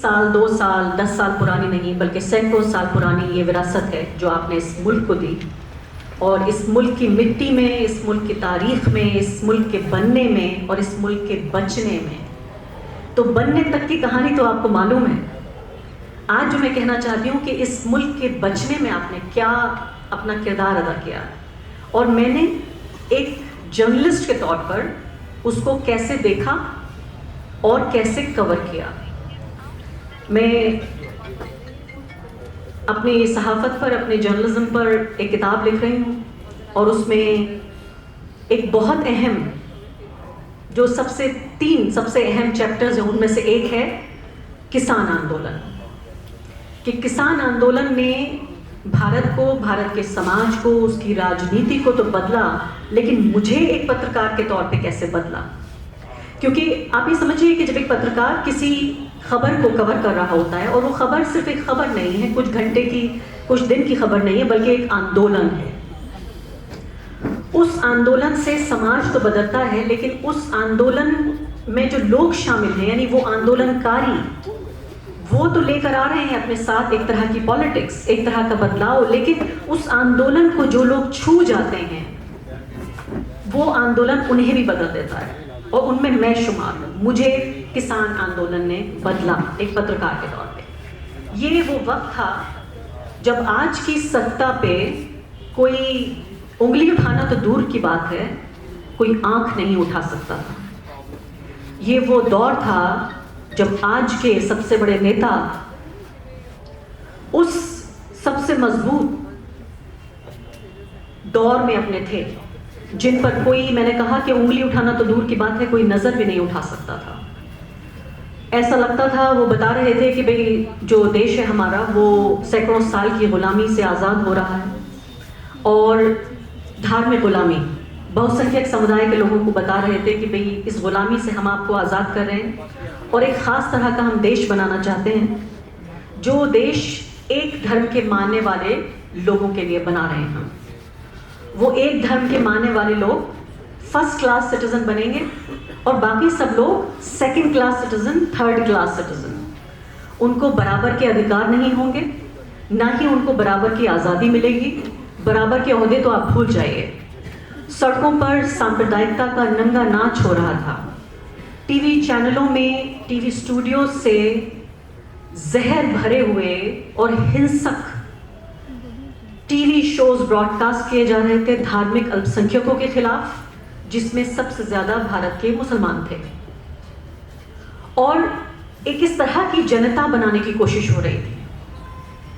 साल 2 साल 10 साल पुरानी नहीं बल्कि सैकड़ों साल पुरानी ये विरासत है जो आपने इस मुल्क को दी। और इस मुल्क की मिट्टी में, इस मुल्क की तारीख में, इस मुल्क के बनने में और इस मुल्क के बचने में, तो बनने तक की कहानी तो आपको मालूम है। आज जो मैं कहना चाहती हूँ कि इस मुल्क के बचने में आपने क्या अपना किरदार अदा किया और मैंने एक जर्नलिस्ट के तौर पर उसको कैसे देखा और कैसे कवर किया। मैं अपनी सहाफ़त पर, अपने जर्नलिज्म पर एक किताब लिख रही हूँ और उसमें एक बहुत अहम, जो तीन सबसे अहम चैप्टर्स हैं उनमें से एक है किसान आंदोलन। कि किसान आंदोलन ने भारत को, भारत के समाज को, उसकी राजनीति को तो बदला, लेकिन मुझे एक पत्रकार के तौर पे कैसे बदला। क्योंकि आप ये समझिए कि जब एक पत्रकार किसी खबर को कवर कर रहा होता है और वो खबर सिर्फ एक खबर नहीं है, कुछ घंटे की, कुछ दिन की खबर नहीं है, बल्कि एक आंदोलन है। उस आंदोलन से समाज तो बदलता है, लेकिन उस आंदोलन में जो लोग शामिल हैं, यानी वो आंदोलनकारी, वो तो लेकर आ रहे हैं अपने साथ एक तरह की पॉलिटिक्स, एक तरह का बदलाव, लेकिन उस आंदोलन को जो लोग छू जाते हैं वो आंदोलन उन्हें भी बदल देता है और उनमें मैं शुमार हूँ। मुझे किसान आंदोलन ने बदला एक पत्रकार के तौर पे। ये वो वक्त था जब आज की सत्ता पे कोई उंगली उठाना तो दूर की बात है, कोई आंख नहीं उठा सकता था। ये वो दौर था जब आज के सबसे बड़े नेता उस सबसे मजबूत दौर में अपने थे, जिन पर कोई, मैंने कहा कि उंगली उठाना तो दूर की बात है, कोई नजर भी नहीं उठा सकता था। ऐसा लगता था, वो बता रहे थे कि भाई जो देश है हमारा वो सैकड़ों साल की गुलामी से आज़ाद हो रहा है और धार्मिक गुलामी, बहुसंख्यक समुदाय के लोगों को बता रहे थे कि भाई इस गुलामी से हम आपको आज़ाद कर रहे हैं और एक ख़ास तरह का हम देश बनाना चाहते हैं, जो देश एक धर्म के मानने वाले लोगों के लिए बना रहे हैं हम। वो एक धर्म के मानने वाले लोग फर्स्ट क्लास सिटीजन बनेंगे और बाकी सब लोग second class citizen, third class citizen. उनको बराबर के अधिकार नहीं होंगे, ना ही उनको बराबर की आज़ादी मिलेगी। बराबर के ओहदे तो आप भूल जाइए। सड़कों पर सांप्रदायिकता का नंगा नाच हो रहा था। टीवी चैनलों में, टीवी स्टूडियो से जहर भरे हुए और हिंसक टीवी शोज ब्रॉडकास्ट किए जा रहे थे धार्मिक अल्पसंख्यकों के खिलाफ, जिसमें सबसे ज्यादा भारत के मुसलमान थे। और एक इस तरह की जनता बनाने की कोशिश हो रही थी।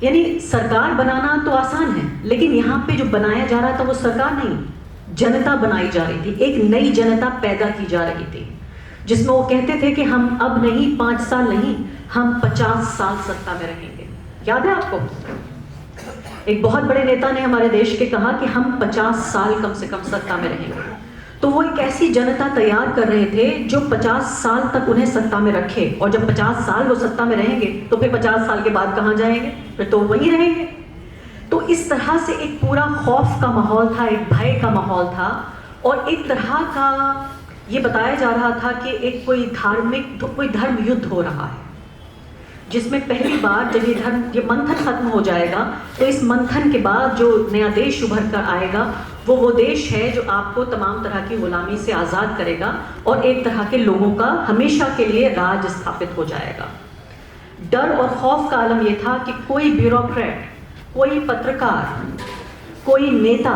यानी सरकार बनाना तो आसान है, लेकिन यहाँ पे जो बनाया जा रहा था वो सरकार नहीं, जनता बनाई जा रही थी। एक नई जनता पैदा की जा रही थी, जिसमें वो कहते थे कि हम अब नहीं 5 साल नहीं, हम 50 साल सत्ता में रहेंगे। याद है आपको? एक बहुत बड़े नेता ने हमारे देश के कहा कि हम 50 साल कम से कम सत्ता में रहेंगे। तो वो एक ऐसी जनता तैयार कर रहे थे जो 50 साल तक उन्हें सत्ता में रखे, और जब 50 साल वो सत्ता में रहेंगे तो फिर 50 साल के बाद कहाँ जाएंगे? फिर तो वहीं रहेंगे। तो इस तरह से एक पूरा खौफ का माहौल था, एक भय का माहौल था, और एक तरह का ये बताया जा रहा था कि एक कोई धर्म युद्ध हो रहा है, जिसमें पहली बार जब ये मंथन खत्म हो जाएगा तो इस मंथन के बाद जो नया देश उभर कर आएगा वो देश है जो आपको तमाम तरह की गुलामी से आज़ाद करेगा और एक तरह के लोगों का हमेशा के लिए राज स्थापित हो जाएगा। डर और खौफ का आलम यह था कि कोई ब्यूरोक्रेट, कोई पत्रकार, कोई नेता,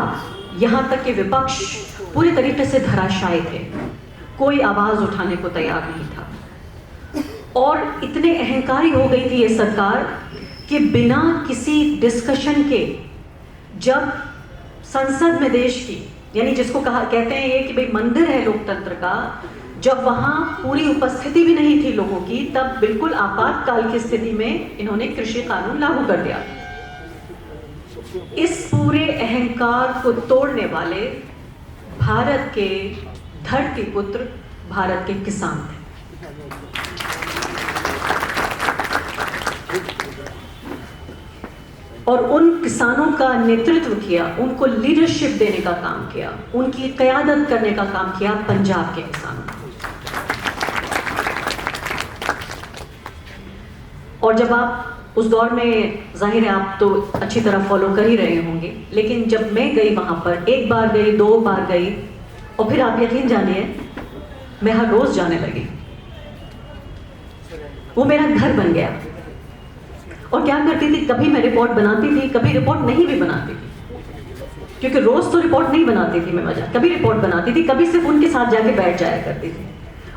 यहाँ तक कि विपक्ष पूरी तरीके से धराशायी थे। कोई आवाज़ उठाने को तैयार नहीं था और इतने अहंकारी हो गई थी ये सरकार कि बिना किसी डिस्कशन के जब संसद में देश की, यानी जिसको कहते हैं ये कि भाई मंदिर है लोकतंत्र का, जब वहाँ पूरी उपस्थिति भी नहीं थी लोगों की, तब बिल्कुल आपातकाल की स्थिति में इन्होंने कृषि कानून लागू कर दिया। इस पूरे अहंकार को तोड़ने वाले भारत के धरती पुत्र, भारत के किसान थे। और उन किसानों का नेतृत्व किया, उनको लीडरशिप देने का काम किया, उनकी क़यादत करने का काम किया पंजाब के किसानों। और जब आप उस दौर में, जाहिर है आप तो अच्छी तरह फॉलो कर ही रहे होंगे, लेकिन जब मैं गई वहाँ पर, 1 बार गई, 2 बार गई, और फिर आप यकीन जानिए मैं हर रोज़ जाने लगी। वो मेरा घर बन गया। और क्या करती थी, कभी मैं रिपोर्ट बनाती थी, कभी रिपोर्ट नहीं भी बनाती थी, क्योंकि रोज़ तो रिपोर्ट नहीं बनाती थी मैं मजा, कभी रिपोर्ट बनाती थी, कभी सिर्फ उनके साथ जाके बैठ जाया करती थी,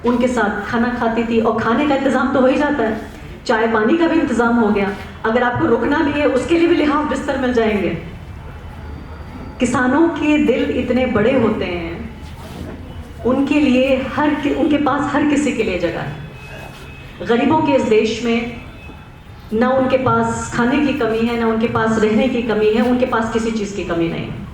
उनके साथ खाना खाती थी। और खाने का इंतज़ाम तो हो ही जाता है, चाय पानी का भी इंतज़ाम हो गया, अगर आपको रुकना भी है उसके लिए भी लिहाज बिस्तर मिल जाएंगे। किसानों के दिल इतने बड़े होते हैं, उनके लिए उनके पास हर किसी के लिए जगह है। गरीबों के इस देश में ना उनके पास खाने की कमी है, ना उनके पास रहने की कमी है, उनके पास किसी चीज़ की कमी नहीं है।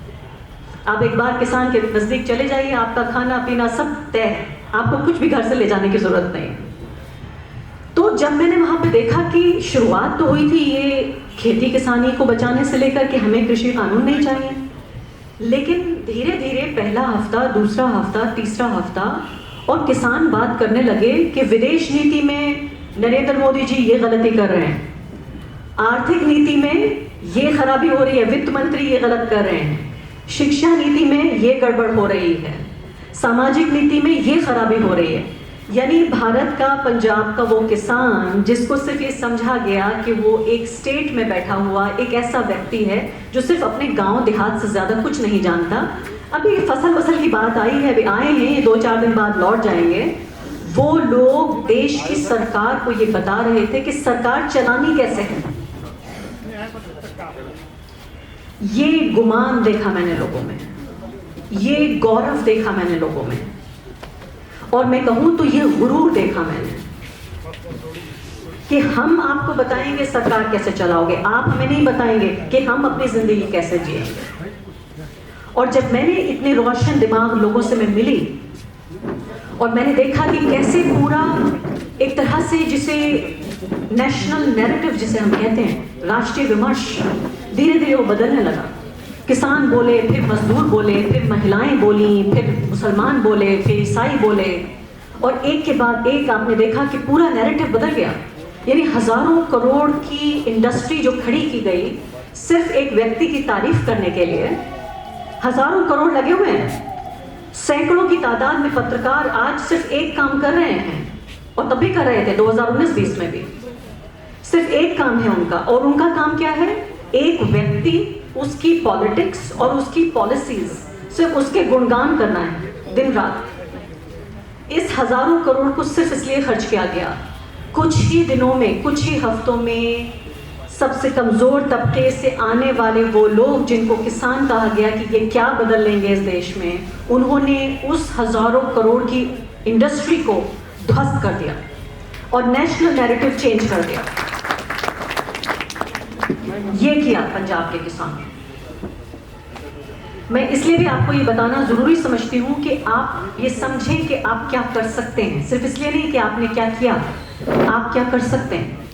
आप एक बार किसान के नज़दीक चले जाइए, आपका खाना पीना सब तय है, आपको कुछ भी घर से ले जाने की ज़रूरत नहीं। तो जब मैंने वहाँ पे देखा कि शुरुआत तो हुई थी ये खेती किसानी को बचाने से लेकर कि हमें कृषि कानून नहीं चाहिए, लेकिन धीरे धीरे पहला हफ्ता, दूसरा हफ्ता, तीसरा हफ्ता, और किसान बात करने लगे कि विदेश नीति में नरेंद्र मोदी जी ये गलती कर रहे हैं, आर्थिक नीति में ये खराबी हो रही है, वित्त मंत्री ये गलत कर रहे हैं, शिक्षा नीति में ये गड़बड़ हो रही है, सामाजिक नीति में ये खराबी हो रही है। यानी भारत का, पंजाब का वो किसान जिसको सिर्फ ये समझा गया कि वो एक स्टेट में बैठा हुआ एक ऐसा व्यक्ति है जो सिर्फ अपने गांव देहात से ज़्यादा कुछ नहीं जानता। अभी फसल की बात आई है, अभी आए हैं, ये 2-4 दिन बाद लौट जाएंगे। वो लोग देश की सरकार को ये बता रहे थे कि सरकार चलानी कैसे है। ये गुमान देखा मैंने लोगों में, ये गौरव देखा मैंने लोगों में, और मैं कहूं तो ये गुरूर देखा मैंने कि हम आपको बताएंगे सरकार कैसे चलाओगे, आप हमें नहीं बताएंगे कि हम अपनी जिंदगी कैसे जिएंगे। और जब मैंने इतने रोशन दिमाग लोगों से मैं मिली और मैंने देखा कि कैसे पूरा एक तरह से, जिसे नेशनल नैरेटिव जिसे हम कहते हैं, राष्ट्रीय विमर्श, धीरे धीरे वो बदलने लगा। किसान बोले, फिर मजदूर बोले, फिर महिलाएं बोली, फिर मुसलमान बोले, फिर ईसाई बोले, और एक के बाद एक आपने देखा कि पूरा नैरेटिव बदल गया। यानी हजारों करोड़ की इंडस्ट्री जो खड़ी की गई सिर्फ एक व्यक्ति की तारीफ करने के लिए, हजारों करोड़ लगे हुए हैं, सैकड़ों की तादाद में पत्रकार आज सिर्फ एक काम कर रहे हैं, और तब भी कर रहे थे 2019-20 में भी। सिर्फ एक काम है उनका, और उनका काम क्या है, एक व्यक्ति, उसकी पॉलिटिक्स और उसकी पॉलिसीज, सिर्फ उसके गुणगान करना है दिन रात। इस हजारों करोड़ को सिर्फ इसलिए खर्च किया गया, कुछ ही दिनों में, कुछ ही हफ्तों में सबसे कमजोर तबके से आने वाले वो लोग जिनको किसान कहा गया कि ये क्या बदल लेंगे इस देश में, उन्होंने उस हजारों करोड़ की इंडस्ट्री को ध्वस्त कर दिया और नेशनल नैरेटिव चेंज कर दिया। ये किया पंजाब के किसान। मैं इसलिए भी आपको ये बताना जरूरी समझती हूँ कि आप ये समझें कि आप क्या कर सकते हैं, सिर्फ इसलिए नहीं कि आपने क्या किया, आप क्या कर सकते हैं।